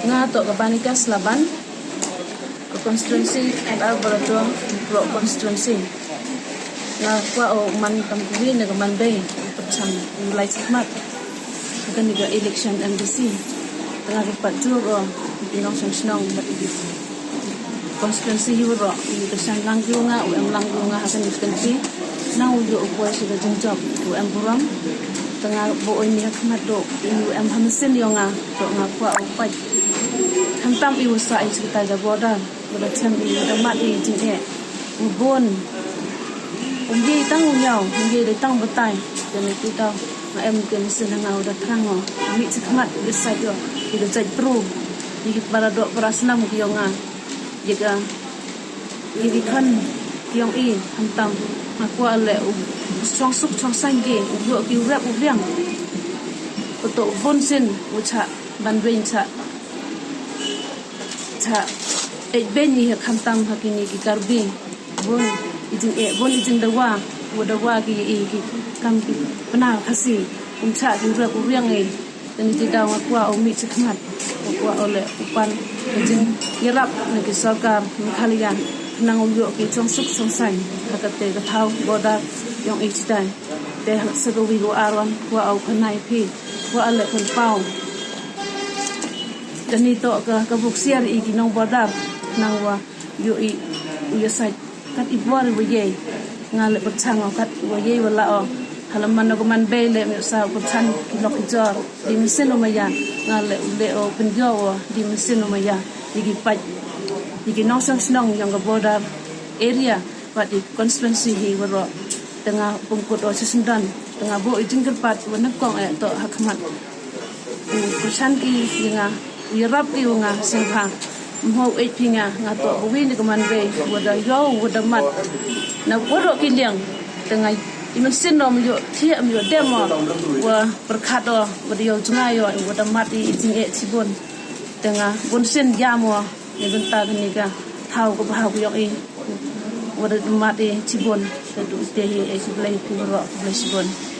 nga to kabanika Slaban ke constituency ada berdoa pro constituency na kwa o man kampuwi na man bay percam mulai cemat akan juga election MDC tengah dapat juro pinong senang bagi constituency hero ini kesan langgunga langgunga akan dikensi nang ujo upoi sudah jenjok buram tengah bo ini khmat do hamsin yonga do ngakwa upai hantam iu sai sekitar da border bola chem iu da mati jinge ubon umbi tang yau umbi de tang betai dan itu tau em ke mesin ngau da trango mi khmat de sai do itu jai pro di para do prasnam ki yonga jaga ini kan yang hantam aku ale song suk song sangge ugo ki rap ubiang untuk bonsin ucha banduin cha beni hantam hakini ki karbi bon izin dawa wadawa ki kam ki pena khasi umcha ki rap ubiang dan itu daw aku umi cekhmat aku ole upan izin yarap nagi sarkar khalian nang uyo ki song suk song sang hakate ka thau boda yang ichtai te sagawi go arwan wa au khanai phi wa ale kon pau dani to ka buksiar i ginong boda nang wa yo i uya sai kat ibwal wo ye ngale berchang kat wo ye wala o halaman no man bele me sa berchang kilok jor di mesin no maya ngale ule o penjo di mesin no maya igi pai igi nong sang snong yang ga border area but di constituency hi waro tengah pungkut o sesendan tengah bo ijin kerpat wana kong to hakmat kusan ki nga yirap ki nga singha mo e pinga nga to buwi ni kaman be wada yo wada mat na woro ki liang tengah imesin no yo thia yo demo wa perkado wada yo junga yo wada mat ijin e cibon tengah bonsen jamo ni bentar ni ga thau ko bahau yo e wada mat e cibon tehi e sebelah kubro sebelah cibon